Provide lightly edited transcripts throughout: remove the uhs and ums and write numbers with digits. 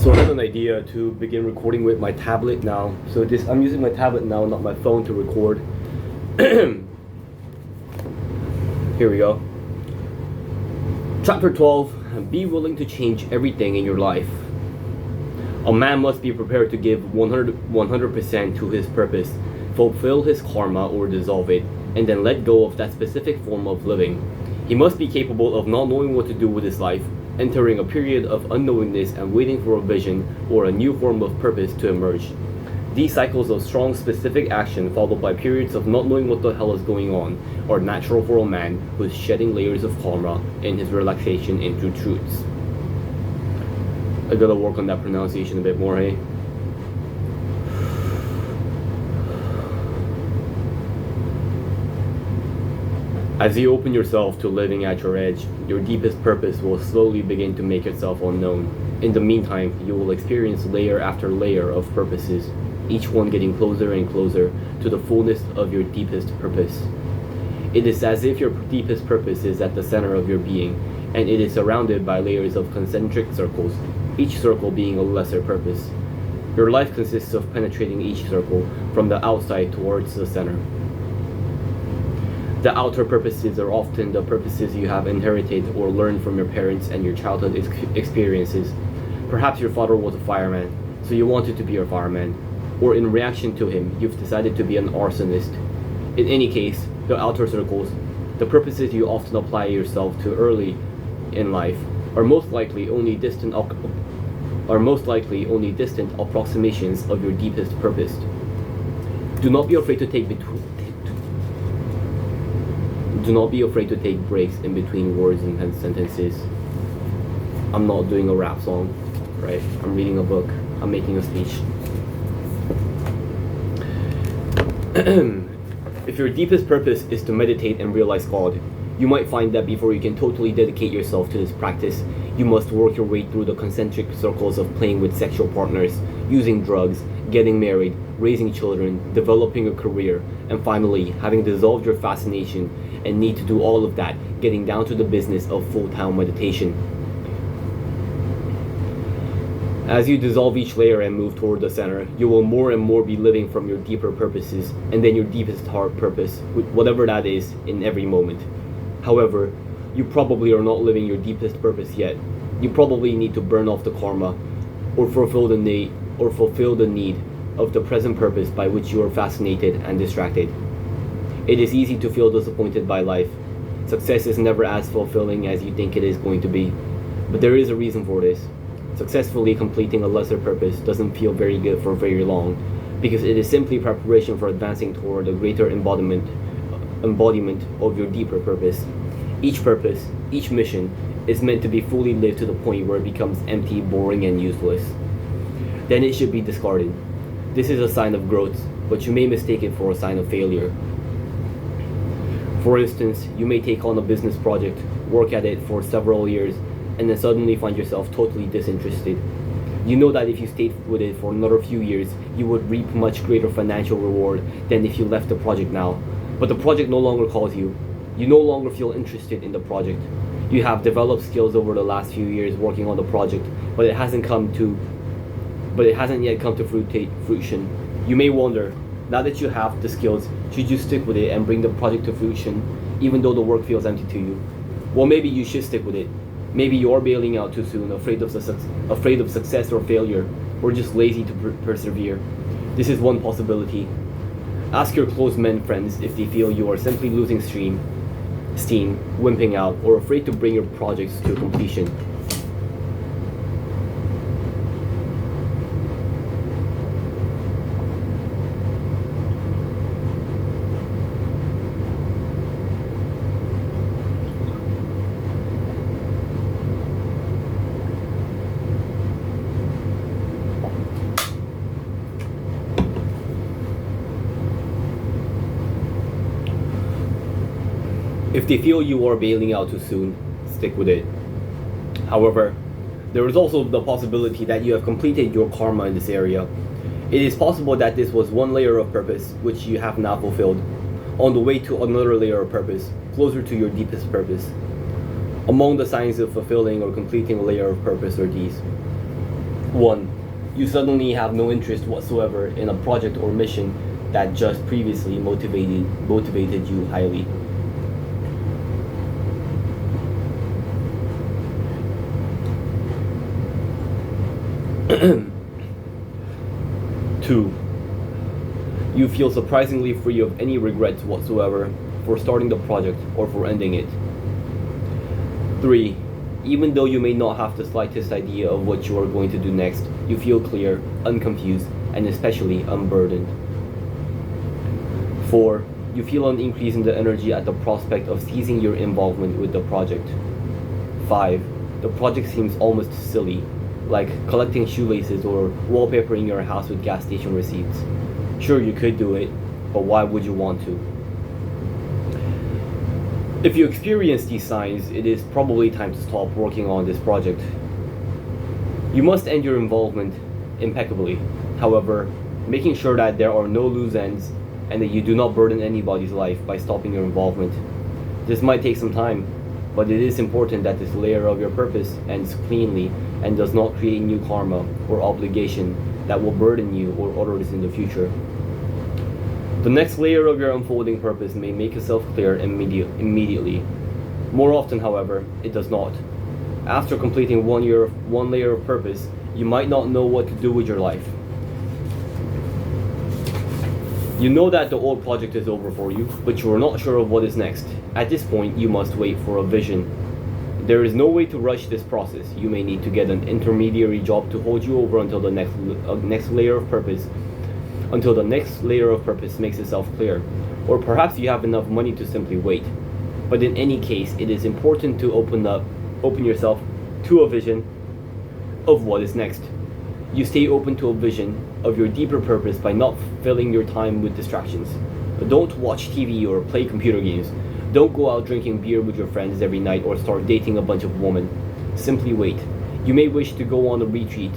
So I have an idea to begin recording with my tablet now. So I'm using my tablet now, not my phone, to record. Here we go. Chapter 12, be willing to change everything in your life. A man must be prepared to give 100% to his purpose, fulfill his karma or dissolve it, and then let go of that specific form of living. He must be capable of not knowing what to do with his life, entering a period of unknowingness and waiting for a vision or a new form of purpose to emerge. These cycles of strong specific action followed by periods of not knowing what the hell is going on are natural for a man who is shedding layers of karma in his relaxation into truths. I gotta work on that pronunciation a bit more, hey? As you open yourself to living at your edge, your deepest purpose will slowly begin to make itself unknown. In the meantime, you will experience layer after layer of purposes, each one getting closer and closer to the fullness of your deepest purpose. It is as if your deepest purpose is at the center of your being, and it is surrounded by layers of concentric circles, each circle being a lesser purpose. Your life consists of penetrating each circle from the outside towards the center. The outer purposes are often the purposes you have inherited or learned from your parents and your childhood experiences. Perhaps your father was a fireman, so you wanted to be a fireman, or in reaction to him, you've decided to be an arsonist. In any case, the outer circles, the purposes you often apply yourself to early in life, are most likely only distant approximations of your deepest purpose. Do not be afraid to take breaks in between words and sentences. I'm not doing a rap song, right? I'm reading a book. I'm making a speech. If your deepest purpose is to meditate and realize God, you might find that before you can totally dedicate yourself to this practice, you must work your way through the concentric circles of playing with sexual partners, using drugs, getting married, raising children, developing a career, and finally, having dissolved your fascination and need to do all of that, getting down to the business of full-time meditation. As you dissolve each layer and move toward the center, you will more and more be living from your deeper purposes and then your deepest heart purpose, whatever that is, in every moment. However, you probably are not living your deepest purpose yet. You probably need to burn off the karma or fulfill the need of the present purpose by which you are fascinated and distracted. It is easy to feel disappointed by life. Success is never as fulfilling as you think it is going to be. But there is a reason for this. Successfully completing a lesser purpose doesn't feel very good for very long, because it is simply preparation for advancing toward a greater embodiment of your deeper purpose. Each purpose, each mission, is meant to be fully lived to the point where it becomes empty, boring, and useless. Then it should be discarded. This is a sign of growth, but you may mistake it for a sign of failure. For instance, you may take on a business project, work at it for several years, and then suddenly find yourself totally disinterested. You know that if you stayed with it for another few years, you would reap much greater financial reward than if you left the project now. But the project no longer calls you. You no longer feel interested in the project. You have developed skills over the last few years working on the project, but it hasn't yet come to fruition. You may wonder, now that you have the skills, should you stick with it and bring the project to fruition, even though the work feels empty to you? Well, maybe you should stick with it. Maybe you're bailing out too soon, afraid of success or failure, or just lazy to persevere. This is one possibility. Ask your close men friends if they feel you are simply losing steam, wimping out, or afraid to bring your projects to completion. If they feel you are bailing out too soon, stick with it. However, there is also the possibility that you have completed your karma in this area. It is possible that this was one layer of purpose which you have now fulfilled, on the way to another layer of purpose, closer to your deepest purpose. Among the signs of fulfilling or completing a layer of purpose are these. 1. You suddenly have no interest whatsoever in a project or mission that just previously motivated you highly. 2. You feel surprisingly free of any regrets whatsoever for starting the project or for ending it. 3. Even though you may not have the slightest idea of what you are going to do next, you feel clear, unconfused, and especially unburdened. 4. You feel an increase in the energy at the prospect of ceasing your involvement with the project. 5. The project seems almost silly, like collecting shoelaces or wallpapering your house with gas station receipts. Sure, you could do it, but why would you want to? If you experience these signs, it is probably time to stop working on this project. You must end your involvement impeccably, however, making sure that there are no loose ends and that you do not burden anybody's life by stopping your involvement. This might take some time, but it is important that this layer of your purpose ends cleanly and does not create new karma or obligation that will burden you or others in the future. The next layer of your unfolding purpose may make itself clear immediately. More often, however, it does not. After completing one layer of purpose, you might not know what to do with your life. You know that the old project is over for you, but you are not sure of what is next. At this point, you must wait for a vision. There is no way to rush this process. You may need to get an intermediary job to hold you over until the next layer of purpose makes itself clear, or perhaps you have enough money to simply wait. But in any case, it is important to open yourself to a vision of what is next. You stay open to a vision of your deeper purpose by not filling your time with distractions. Don't watch TV or play computer games. Don't go out drinking beer with your friends every night or start dating a bunch of women. Simply wait. You may wish to go on a retreat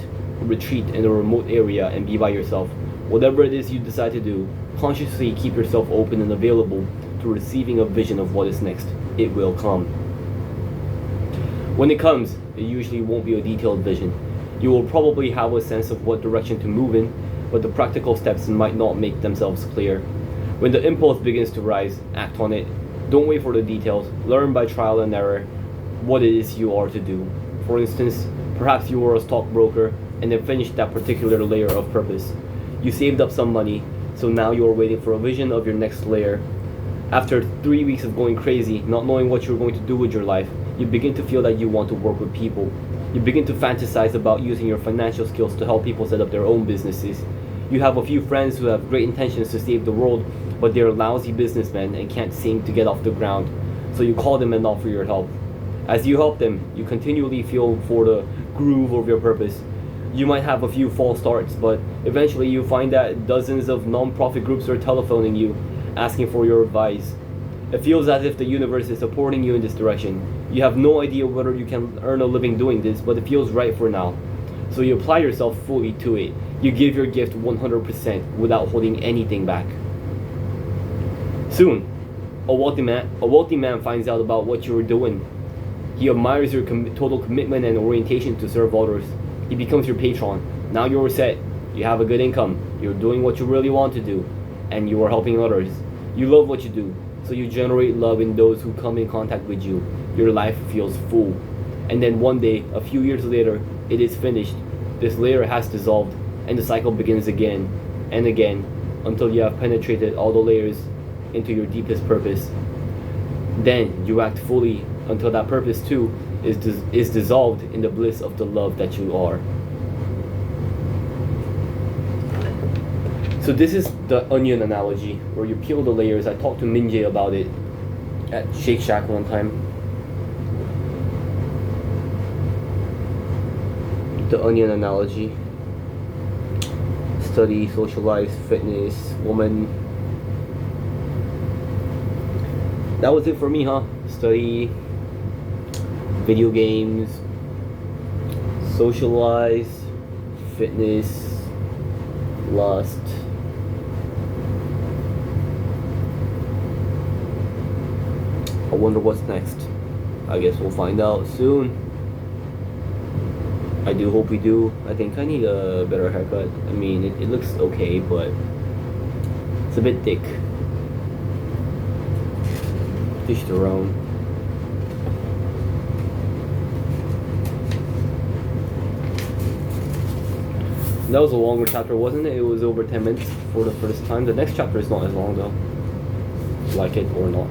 in a remote area and be by yourself. Whatever it is you decide to do, consciously keep yourself open and available to receiving a vision of what is next. It will come. When it comes, it usually won't be a detailed vision. You will probably have a sense of what direction to move in, but the practical steps might not make themselves clear. When the impulse begins to rise, act on it. Don't wait for the details. Learn by trial and error what it is you are to do. For instance, perhaps you were a stockbroker and then finished that particular layer of purpose. You saved up some money, so now you are waiting for a vision of your next layer. After 3 weeks of going crazy, not knowing what you're going to do with your life, you begin to feel that you want to work with people. You begin to fantasize about using your financial skills to help people set up their own businesses. You have a few friends who have great intentions to save the world, but they're lousy businessmen and can't seem to get off the ground. So you call them and offer your help. As you help them, you continually feel for the groove of your purpose. You might have a few false starts, but eventually you find that dozens of non-profit groups are telephoning you, asking for your advice. It feels as if the universe is supporting you in this direction. You have no idea whether you can earn a living doing this, but it feels right for now. So you apply yourself fully to it. You give your gift 100% without holding anything back. Soon, a wealthy man finds out about what you are doing. He admires your total commitment and orientation to serve others. He becomes your patron. Now you're set. You have a good income. You're doing what you really want to do. And you are helping others. You love what you do. So you generate love in those who come in contact with you. Your life feels full. And then one day, a few years later, it is finished. This layer has dissolved. And the cycle begins again and again until you have penetrated all the layers into your deepest purpose. Then you act fully until that purpose too is dissolved in the bliss of the love that you are. So this is the onion analogy, where you peel the layers. I talked to Minjae about it at Shake Shack one time. The onion analogy. Study, socialize, fitness, woman. That was it for me, huh? Study, video games, socialize, fitness, lust. I wonder what's next. I guess we'll find out soon. I do hope we do. I think I need a better haircut. I mean, it looks okay, but it's a bit thick. Dish their own. That was a longer chapter, wasn't it? It was over 10 minutes for the first time. The next chapter is not as long though. Like it or not.